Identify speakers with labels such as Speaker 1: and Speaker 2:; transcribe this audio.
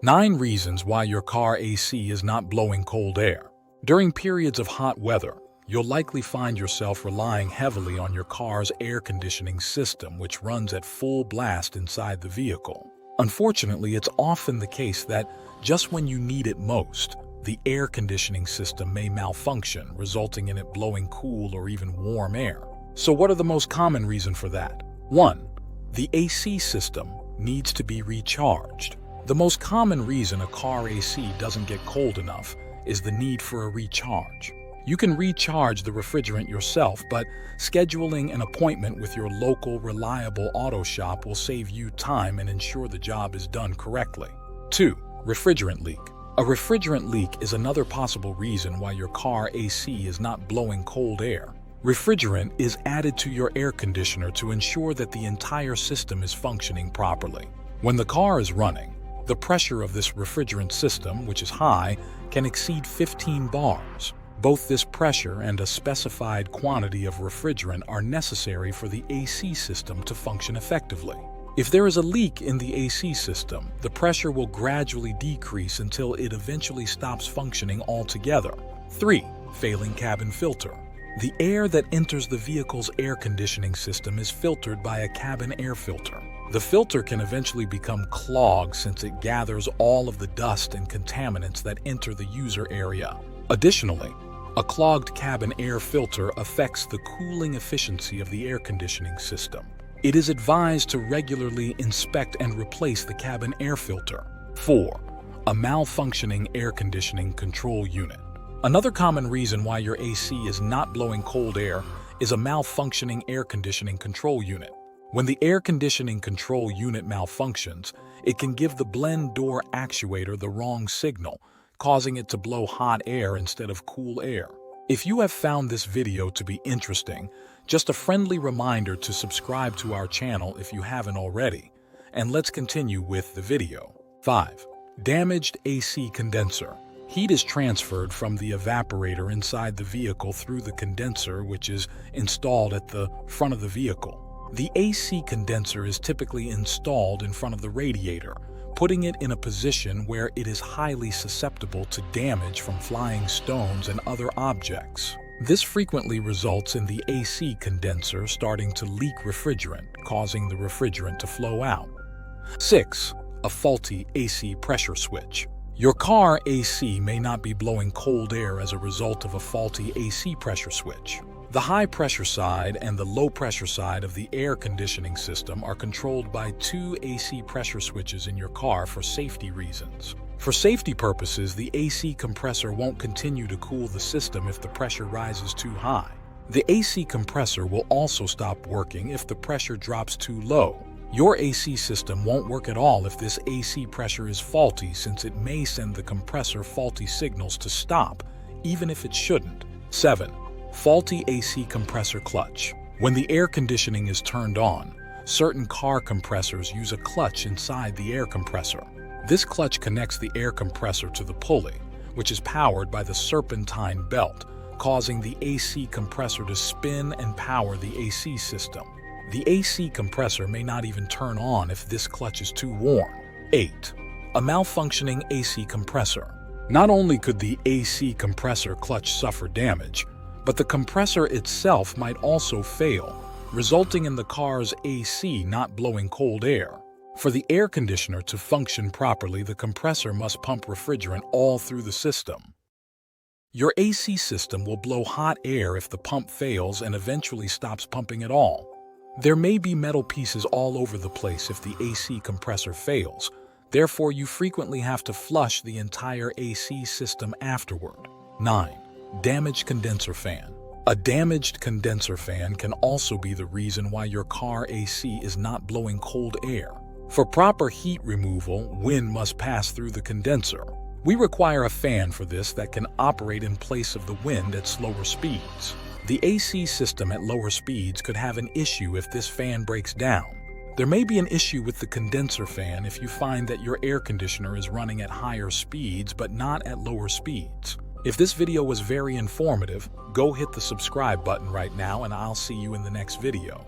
Speaker 1: 9 reasons why your car AC is not blowing cold air. During periods of hot weather, you'll likely find yourself relying heavily on your car's air conditioning system, which runs at full blast inside the vehicle. Unfortunately, it's often the case that just when you need it most, the air conditioning system may malfunction, resulting in it blowing cool or even warm air. So what are the most common reasons for that? 1. The AC system needs to be recharged. The most common reason a car AC doesn't get cold enough is the need for a recharge. You can recharge the refrigerant yourself, but scheduling an appointment with your local, reliable auto shop will save you time and ensure the job is done correctly. 2. Refrigerant leak. A refrigerant leak is another possible reason why your car AC is not blowing cold air. Refrigerant is added to your air conditioner to ensure that the entire system is functioning properly. When the car is running, the pressure of this refrigerant system, which is high, can exceed 15 bars. Both this pressure and a specified quantity of refrigerant are necessary for the AC system to function effectively. If there is a leak in the AC system, the pressure will gradually decrease until it eventually stops functioning altogether. 3. Failing cabin filter. The air that enters the vehicle's air conditioning system is filtered by a cabin air filter. The filter can eventually become clogged since it gathers all of the dust and contaminants that enter the user area. Additionally, a clogged cabin air filter affects the cooling efficiency of the air conditioning system. It is advised to regularly inspect and replace the cabin air filter. 4. A malfunctioning air conditioning control unit. Another common reason why your AC is not blowing cold air is a malfunctioning air conditioning control unit. When the air conditioning control unit malfunctions, it can give the blend door actuator the wrong signal, causing it to blow hot air instead of cool air. If you have found this video to be interesting, just a friendly reminder to subscribe to our channel if you haven't already, and let's continue with the video. 5. Damaged AC condenser. Heat is transferred from the evaporator inside the vehicle through the condenser, which is installed at the front of the vehicle. The AC condenser is typically installed in front of the radiator, putting it in a position where it is highly susceptible to damage from flying stones and other objects. This frequently results in the AC condenser starting to leak refrigerant, causing the refrigerant to flow out. 6. A faulty AC pressure switch. Your car AC may not be blowing cold air as a result of a faulty AC pressure switch. The high pressure side and the low pressure side of the air conditioning system are controlled by 2 AC pressure switches in your car for safety reasons. For safety purposes, the AC compressor won't continue to cool the system if the pressure rises too high. The AC compressor will also stop working if the pressure drops too low. Your AC system won't work at all if this AC pressure is faulty, since it may send the compressor faulty signals to stop, even if it shouldn't. 7. Faulty AC compressor clutch. When the air conditioning is turned on, certain car compressors use a clutch inside the air compressor. This clutch connects the air compressor to the pulley, which is powered by the serpentine belt, causing the AC compressor to spin and power the AC system. The AC compressor may not even turn on if this clutch is too warm. 8. A malfunctioning AC compressor. Not only could the AC compressor clutch suffer damage, but the compressor itself might also fail, resulting in the car's AC not blowing cold air. For the air conditioner to function properly, the compressor must pump refrigerant all through the system. Your AC system will blow hot air if the pump fails and eventually stops pumping at all. There may be metal pieces all over the place if the AC compressor fails. Therefore, you frequently have to flush the entire AC system afterward. 9. Damaged condenser fan. A damaged condenser fan can also be the reason why your car AC is not blowing cold air. For proper heat removal, wind must pass through the condenser. We require a fan for this that can operate in place of the wind at slower speeds. The AC system at lower speeds could have an issue if this fan breaks down. There may be an issue with the condenser fan if you find that your air conditioner is running at higher speeds but not at lower speeds. If this video was very informative, go hit the subscribe button right now and I'll see you in the next video.